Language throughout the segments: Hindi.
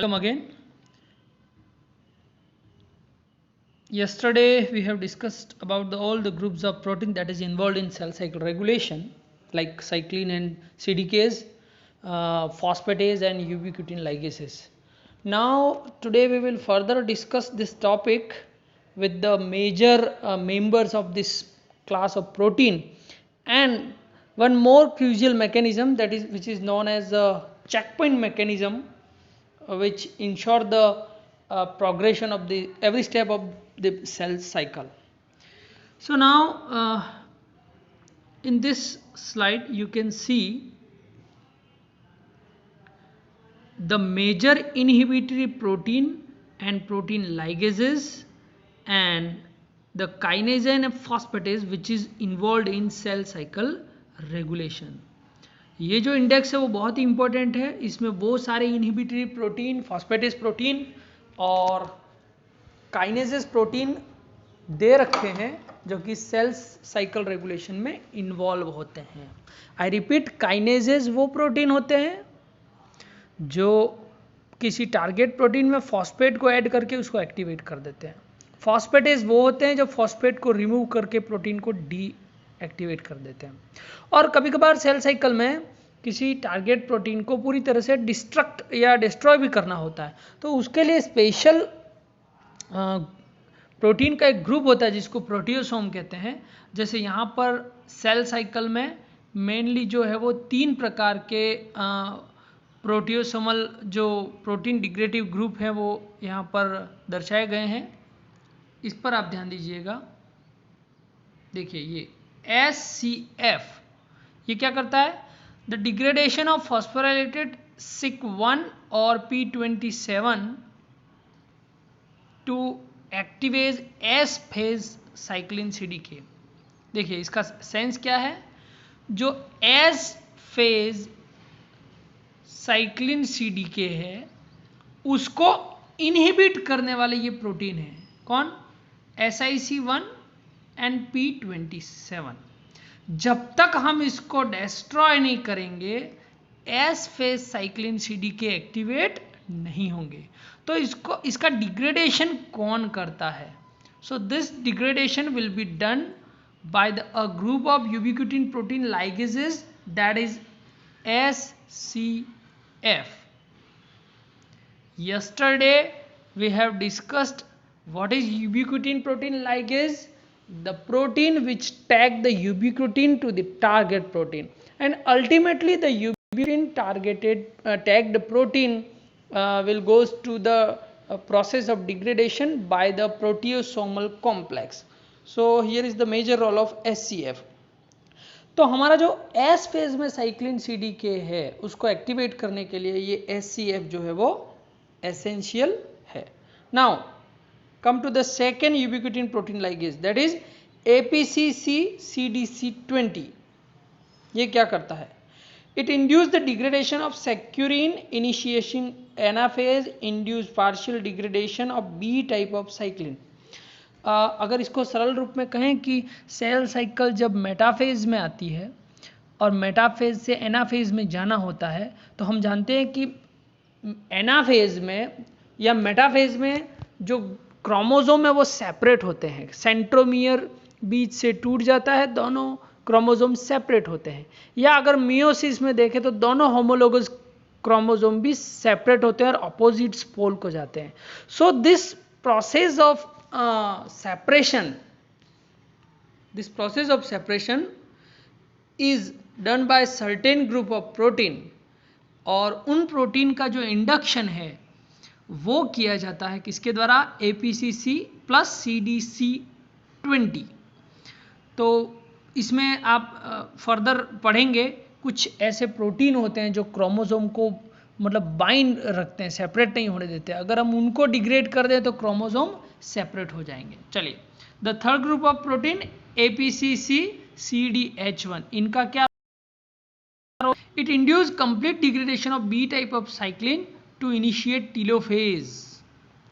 Welcome again. Yesterday we have discussed about all the groups of protein that is involved in cell cycle regulation, like cyclin and CDKs, phosphatase and ubiquitin ligases. Now today we will further discuss this topic with the major members of this class of protein, and one more crucial mechanism, that is which is known as the checkpoint mechanism, which ensure the progression of the every step of the cell cycle. So now in this slide you can see the major inhibitory protein and protein ligases and the kinase and phosphatase which is involved in cell cycle regulation. ये जो इंडेक्स है वो बहुत ही इंपॉर्टेंट है. इसमें वो सारे इनहिबिटरी प्रोटीन, फॉस्फेटेज प्रोटीन और काइनेजेस प्रोटीन दे रखे हैं जो कि सेल साइकिल रेगुलेशन में इन्वॉल्व होते हैं. आई रिपीट, काइनेजेस वो प्रोटीन होते हैं जो किसी टारगेट प्रोटीन में फॉस्फेट को ऐड करके उसको एक्टिवेट कर देते हैं. फॉस्फेटेज वो होते हैं जो फॉस्फेट को रिमूव करके प्रोटीन को डी एक्टिवेट कर देते हैं. और कभी कभार सेल साइकिल में किसी टारगेट प्रोटीन को पूरी तरह से डिस्ट्रक्ट या डिस्ट्रॉय भी करना होता है, तो उसके लिए स्पेशल प्रोटीन का एक ग्रुप होता है जिसको प्रोटियोसोम कहते हैं. जैसे यहाँ पर सेल साइकिल में मेनली जो है वो 3 प्रकार के प्रोटियोसोमल जो प्रोटीन डिग्रेडिव ग्रुप हैं वो यहाँ पर दर्शाए गए हैं. इस पर आप ध्यान दीजिएगा. देखिए ये SCF ये क्या करता है? The degradation of phosphorylated SIC1 और P27 to activates S phase cyclin CDK. देखिए इसका सेंस क्या है? जो S फेज साइक्लिन CDK है उसको इनहिबिट करने वाले ये प्रोटीन है. कौन? SIC1 and P27. जब तक हम इसको डिस्ट्रॉय नहीं करेंगे S phase cyclin CDK activate नहीं होंगे. तो इसका डिग्रेडेशन कौन करता है? So this degradation will be done by a group of ubiquitin protein ligases, that is SCF. Yesterday we have discussed what is ubiquitin protein ligase, the protein which tag the ubiquitin to the target protein, and ultimately the ubiquitin targeted tagged protein will goes to the process of degradation by the proteasomal complex. So here is the major role of SCF. तो हमारा जो S फेज में साइक्लिन CDK है उसको एक्टिवेट करने के लिए ये SCF जो है वो एसेंशियल है. Now come to the second ubiquitin protein ligase, that is APCC CDC20. ये क्या करता है? It induce the degradation of securin, initiation anaphase, induce partial degradation of B type of cyclin. अगर इसको सरल रूप में कहें कि सेल साइकिल जब मेटाफेज में आती है और मेटाफेज से एनाफेज में जाना होता है, तो हम जानते हैं कि एनाफेज में या मेटाफेज में जो क्रोमोसोम है वो सेपरेट होते हैं. सेंट्रोमियर बीच से टूट जाता है, दोनों क्रोमोसोम सेपरेट होते हैं. या अगर मियोसिस में देखें तो दोनों होमोलोगस क्रोमोसोम भी सेपरेट होते हैं और अपोजिट्स पोल को जाते हैं. So this process of separation is done by certain group of protein, और उन प्रोटीन का जो इंडक्शन है वो किया जाता है किसके द्वारा? APCC plus CDC20. तो इसमें आप फर्दर पढ़ेंगे कुछ ऐसे प्रोटीन होते हैं जो क्रोमोसोम को मतलब बाइंड रखते हैं, सेपरेट नहीं होने देते. अगर हम उनको डिग्रेड कर दें तो क्रोमोसोम सेपरेट हो जाएंगे. चलिए, the third group of protein APCC CDH1. इनका क्या? It induce complete degradation of B type of cyclin to initiate telophase.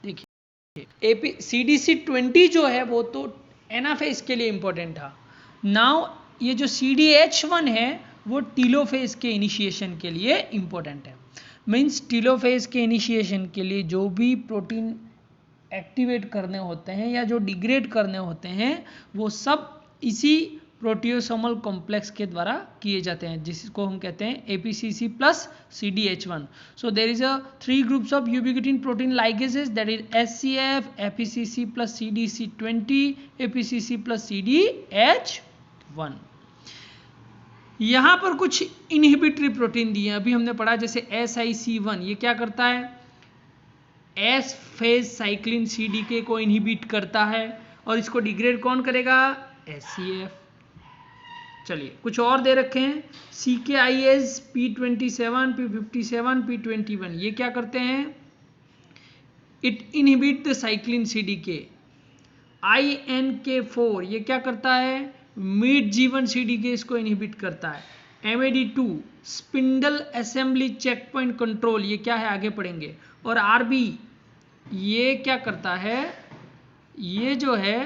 देखिए CDC20 जो है वो तो एनाफेज के लिए इंपॉर्टेंट था. नाउ ये जो CDH1 है वो टीलोफेज के इनिशिएशन के लिए इंपॉर्टेंट है. मीन्स टीलोफेज के इनिशिएशन के लिए जो भी प्रोटीन एक्टिवेट करने होते हैं या जो डिग्रेड करने होते हैं वो सब इसी प्रोटियोसोमल कॉम्प्लेक्स के द्वारा किए जाते हैं, जिसको हम कहते हैं APCC plus CDH1. So there is a 3 groups of ubiquitin protein ligases, that is SCF, APCC plus CDC20, APCC plus CDH1. यहाँ पर कुछ इनहिबिटरी प्रोटीन दिए हैं, अभी हमने पढ़ा जैसे SIC1, ये क्या करता है, एस फेज साइक्लिन CDK को इनहिबिट करता है, और इसको डिग्रेड कौन करेगा, SCF. चलिए कुछ और दे रखे हैं, CKIS P27, P57, P21, ये क्या करते हैं, it inhibit the cyclin CDK. INK4 ये क्या करता है, मिड G1 CDK इसको इनहिबिट करता है. MAD2 spindle assembly check point control, ये क्या है आगे पढ़ेंगे. और RB ये क्या करता है, ये जो है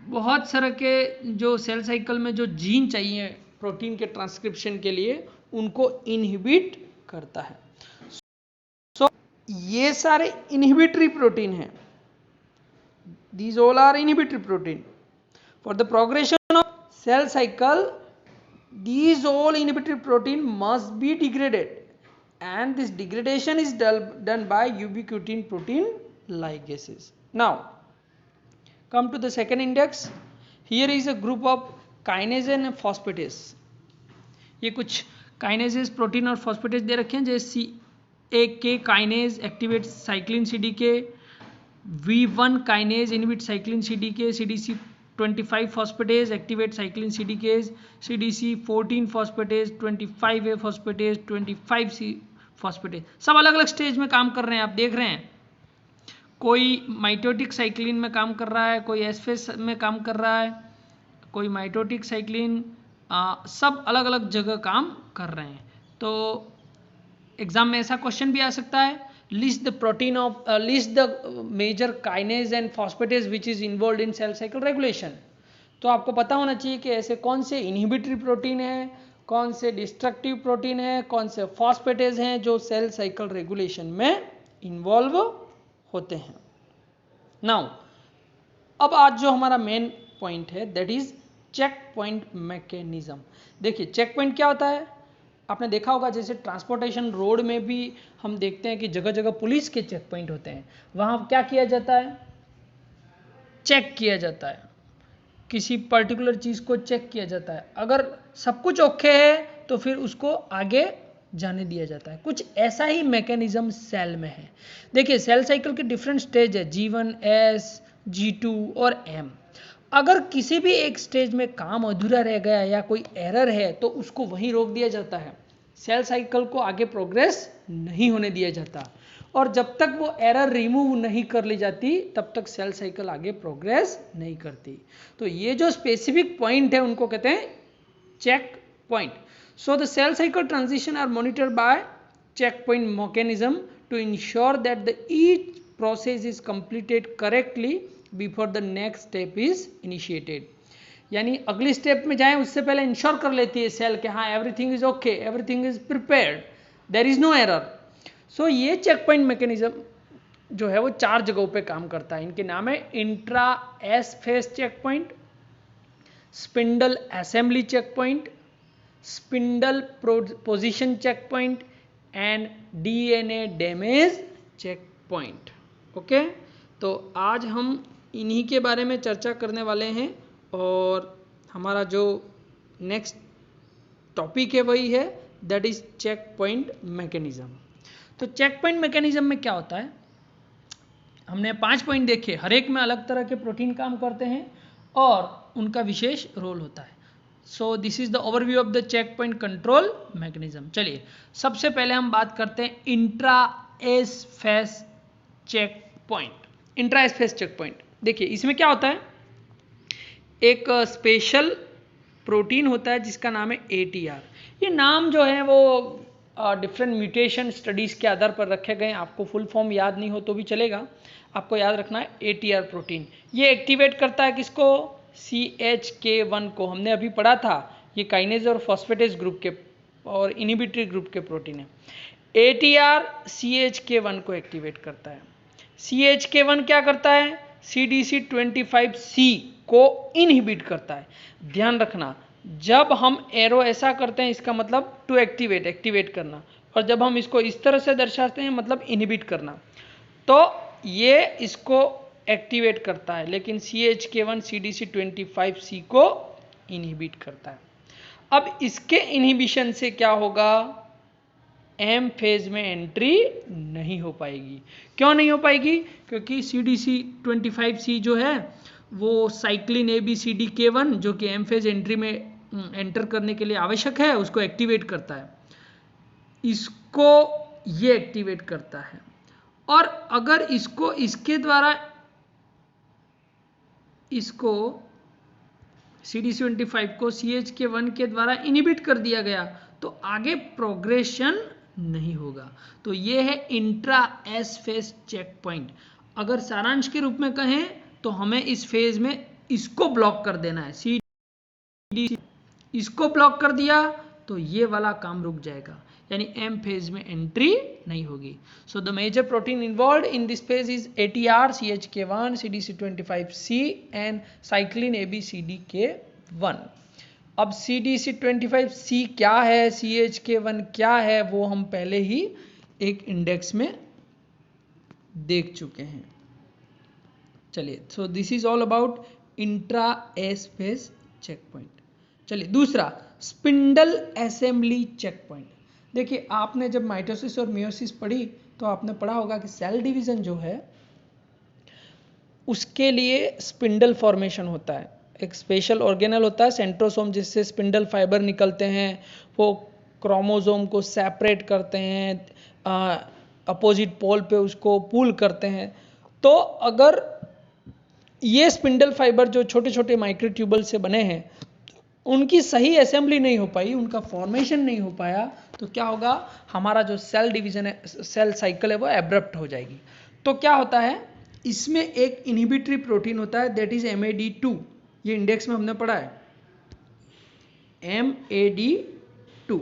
बहुत सारे के जो सेल साइकिल में जो जीन चाहिए प्रोटीन के ट्रांसक्रिप्शन के लिए उनको इनहिबिट करता है. सो ये सारे इनहिबिटरी प्रोटीन हैं. These all are inhibitory protein. For the progression of cell cycle, these all inhibitory protein must be degraded, and this degradation is done by ubiquitin protein ligases. Now, come to the second index. Here is a group of kinase and phosphatase. ये कुछ काइनेजेस प्रोटीन और फॉस्फेटेज दे रखे हैं, जैसे CAK kinase activate cyclin CDK, V1 kinase inhibit cyclin CDK, CDC25 phosphatase activate cyclin CDKs, CDC14 phosphatase, 25A phosphatase, 25C phosphatase. सब अलग अलग स्टेज में काम कर रहे हैं, आप देख रहे हैं. कोई माइटोटिक साइक्लिन में काम कर रहा है, कोई एस फेज में काम कर रहा है, कोई माइटोटिक साइक्लिन, सब अलग अलग जगह काम कर रहे हैं. तो एग्जाम में ऐसा क्वेश्चन भी आ सकता है, list the major kinase and phosphatase which is involved in cell cycle regulation. तो आपको पता होना चाहिए कि ऐसे कौन से इनहिबिटरी प्रोटीन है, कौन से डिस्ट्रक्टिव प्रोटीन है, कौन से फॉस्फेटेज हैं जो सेल साइकिल रेगुलेशन में इन्वॉल्व होते हैं. नाउ अब आज जो हमारा मेन पॉइंट है that is check point mechanism. देखिए चेक पॉइंट क्या होता है, आपने देखा होगा जैसे ट्रांसपोर्टेशन रोड में भी हम देखते हैं कि जगह जगह पुलिस के चेक पॉइंट होते हैं. वहाँ क्या किया जाता है, चेक किया जाता है, किसी पर्टिकुलर चीज़ को चेक किया जाता है. अगर सब कुछ ओके है तो फिर उसको आगे जाने दिया जाता है. कुछ ऐसा ही मैकेनिज्म सेल में है. देखिए सेल साइकिल के डिफरेंट स्टेज है, G1, S, G2 और M. अगर किसी भी एक स्टेज में काम अधूरा रह गया या कोई एरर है तो उसको वहीं रोक दिया जाता है. सेल साइकिल को आगे प्रोग्रेस नहीं होने दिया जाता, और जब तक वो एरर रिमूव नहीं कर ली जाती तब तक सेल साइकिल आगे प्रोग्रेस नहीं करती. तो ये जो स्पेसिफिक पॉइंट है उनको कहते हैं checkpoint. So the cell cycle transition are monitored by check point mechanism to ensure that the each process is completed correctly before the next step is initiated. यानी अगली स्टेप में जाएं उससे पहले इंश्योर कर लेती है सेल कि हाँ everything is okay, everything is prepared, there is no error. So ये चेक पॉइंट मैकेनिज्म जो है वो 4 जगहों पे काम करता है. इनके नाम है intra S phase check point, spindle assembly check point, spindle position check point and DNA damage check point. Okay, तो आज हम इन्हीं के बारे में चर्चा करने वाले हैं, और हमारा जो नेक्स्ट टॉपिक है वही है that is check point mechanism. तो चेक पॉइंट मैकेनिज्म में क्या होता है, हमने 5 पॉइंट देखे, हर एक में अलग तरह के प्रोटीन काम करते हैं और उनका विशेष रोल होता है. So this is the overview of the check point control mechanism. चलिए सबसे पहले हम बात करते हैं intra S phase check point. Intra S phase check point देखिए इसमें क्या होता है, एक स्पेशल प्रोटीन होता है जिसका नाम है ATR. ये नाम जो है वो डिफरेंट म्यूटेशन स्टडीज़ के आधार पर रखे गए. आपको फुल फॉर्म याद नहीं हो तो भी चलेगा, आपको याद रखना है ATR प्रोटीन. ये एक्टिवेट करता है किसको, CHK1 को. हमने अभी पढ़ा था ये काइनेज और फॉस्फेटेज ग्रुप के और इनहिबिटरी ग्रुप के प्रोटीन है। ATR CHK1 को एक्टिवेट करता है। CHK1 क्या करता है? CDC25C को इनहिबिट करता है। ध्यान रखना, जब हम एरो ऐसा करते हैं इसका मतलब टू एक्टिवेट करना, और जब हम इसको इस तरह से दर्शाते हैं मतलब इनहिबिट करना। तो ये इसको एक्टिवेट करता है, लेकिन CHK1 CDC25C को इनहिबिट करता है। अब इसके इनहिबिशन से क्या होगा? एम फेज में एंट्री नहीं हो पाएगी। क्यों नहीं हो पाएगी? क्योंकि CDC25C जो है वो साइक्लिन ABCDK1 जो कि एम फेज एंट्री में एंटर करने के लिए आवश्यक है उसको एक्टिवेट करता है, इसको ये एक्टिवेट करता है। और अगर इसको इसके द्वारा इसको CDC25 को CHK1 के द्वारा इनहिबिट कर दिया गया तो आगे प्रोग्रेशन नहीं होगा। तो ये है intra S phase check point. अगर सारांश के रूप में कहें तो हमें इस फेज में इसको ब्लॉक कर देना है। CDC इसको ब्लॉक कर दिया तो ये वाला काम रुक जाएगा, यानी एम फेज में एंट्री नहीं होगी। So the major protein involved in this phase is ATR CHK1 CDC25C and cyclin ABCDK1। अब CDC25C क्या है, CHK1 क्या है, वो हम पहले ही एक इंडेक्स में देख चुके हैं। चलिए, so this is all about intra S phase check point. चलिए दूसरा, स्पिंडल असेंबली चेक पॉइंट। देखिए, आपने जब माइटोसिस और मियोसिस पढ़ी तो आपने पढ़ा होगा कि सेल डिवीजन जो है उसके लिए स्पिंडल फॉर्मेशन होता है। एक स्पेशल ऑर्गेनल होता है सेंट्रोसोम, जिससे स्पिंडल फाइबर निकलते हैं, वो क्रोमोसोम को सेपरेट करते हैं, अपोजिट पोल पे उसको पुल करते हैं। तो अगर ये स्पिंडल फाइबर जो छोटे छोटे माइक्रोट्यूबल से बने हैं उनकी सही असेंबली नहीं हो पाई, उनका फॉर्मेशन नहीं हो पाया, तो क्या होगा? हमारा जो सेल डिवीजन है, सेल साइकिल है, वो एब्रप्ट हो जाएगी। तो क्या होता है, इसमें एक इनहिबिटरी प्रोटीन होता है, दैट इज MAD2। ये इंडेक्स में हमने पढ़ा है, MAD2।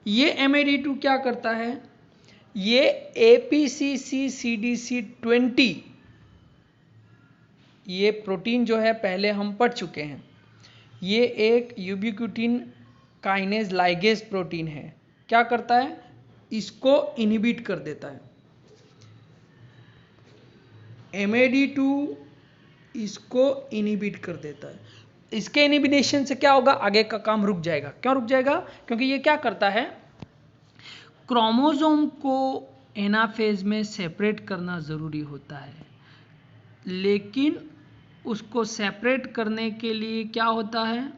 ये MAD2 क्या करता है? ये APCC CDC20 ये प्रोटीन जो है पहले हम पढ़ चुके हैं, ये एक यूबिक्विटिन काइनेज लाइगेज प्रोटीन है। क्या करता है? इसको इनहिबिट कर देता है। MAD2 इसको इनहिबिट कर देता है। इसके इनहिबिशन से क्या होगा? आगे का काम रुक जाएगा। क्यों रुक जाएगा? क्योंकि ये क्या करता है, क्रोमोसोम को एनाफेज में सेपरेट करना जरूरी होता है, लेकिन उसको सेपरेट करने के लिए क्या होता है,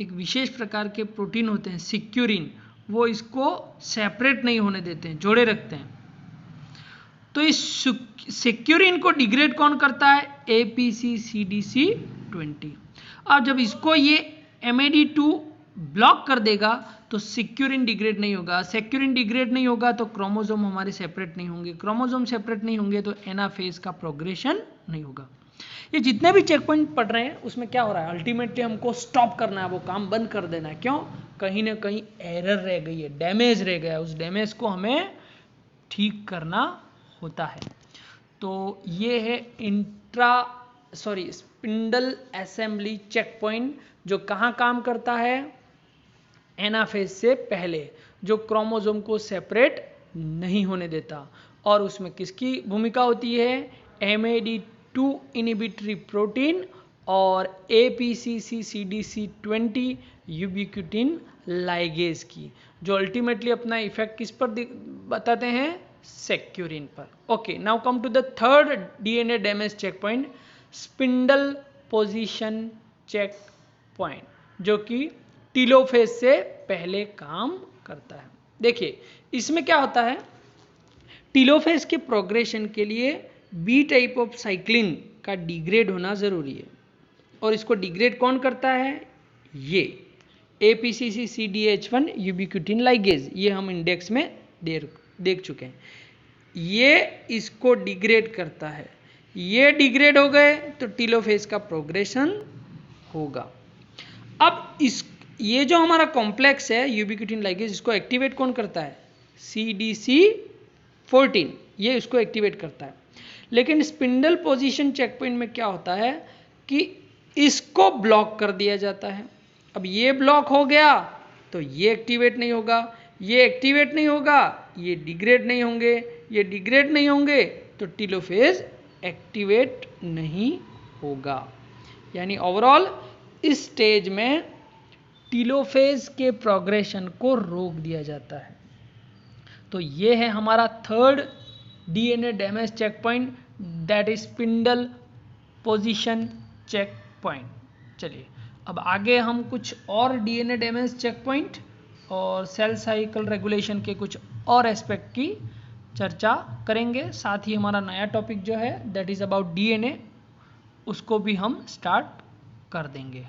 एक विशेष प्रकार के प्रोटीन होते हैं सिक्यूरिन, वो इसको सेपरेट नहीं होने देते हैं, जोड़े रखते हैं। तो इस सिक्यूरिन को डिग्रेड कौन करता है? APC CDC20। अब जब इसको ये MAD2 ब्लॉक कर देगा तो सिक्यूरिन डिग्रेड नहीं होगा। सिक्यूरिन डिग्रेड नहीं होगा तो क्रोमोसोम हमारे सेपरेट नहीं होंगे। क्रोमोसोम सेपरेट नहीं होंगे तो एनाफेज का प्रोग्रेशन नहीं होगा। ये जितने भी चेक पॉइंट पढ़ रहे हैं उसमें क्या हो रहा है, अल्टीमेटली हमको स्टॉप करना है, वो काम बंद कर देना है। क्यों? कहीं ना कहीं एरर रह गई है, डैमेज रह गया है, उस डैमेज को हमें ठीक करना होता है। तो ये है स्पिंडल असेंबली चेक पॉइंट, जो कहाँ काम करता है? एनाफेज से पहले, जो क्रोमोसोम को सेपरेट नहीं होने देता। और उसमें किसकी भूमिका होती है? MAD2 इनहिबिटरी प्रोटीन और APCC CDC20 यूबिक्विटिन लाइगेज की, जो अल्टीमेटली अपना इफेक्ट किस पर बताते हैं? सेक्यूरिन पर। Okay, now come to the third DNA damage check point, spindle position check point, जो कि टीलोफेज से पहले काम करता है। देखिए, इसमें क्या होता है, टीलोफेज के प्रोग्रेशन के लिए B टाइप ऑफ साइक्लिन का डिग्रेड होना जरूरी है, और इसको डिग्रेड कौन करता है? ये APCC CDH1 यूबिक्विटिन लाइगेज, ये हम इंडेक्स में देख चुके हैं। ये इसको डिग्रेड करता है, ये डिग्रेड हो गए तो टीलोफेज का प्रोग्रेशन होगा। अब ये जो हमारा कॉम्प्लेक्स है यूबिक्विटिन लाइगेज, इसको एक्टिवेट कौन करता है? CDC14, ये इसको एक्टिवेट करता है। लेकिन स्पिंडल पोजीशन चेक पॉइंट में क्या होता है कि इसको ब्लॉक कर दिया जाता है। अब ये ब्लॉक हो गया तो ये एक्टिवेट नहीं होगा, ये एक्टिवेट नहीं होगा, ये डिग्रेड नहीं होंगे, ये डिग्रेड नहीं होंगे तो टीलोफेज एक्टिवेट नहीं होगा। यानी ओवरऑल इस स्टेज में टीलोफेज के प्रोग्रेशन को रोक दिया जाता है। तो ये है हमारा third DNA damage check point, that is spindle position check point. चलिए अब आगे हम कुछ और डीएनए डैमेज चेक पॉइंट और सेल साइकिल रेगुलेशन के कुछ और एस्पेक्ट की चर्चा करेंगे। साथ ही हमारा नया टॉपिक जो है दैट इज अबाउट डीएनए, उसको भी हम स्टार्ट कर देंगे।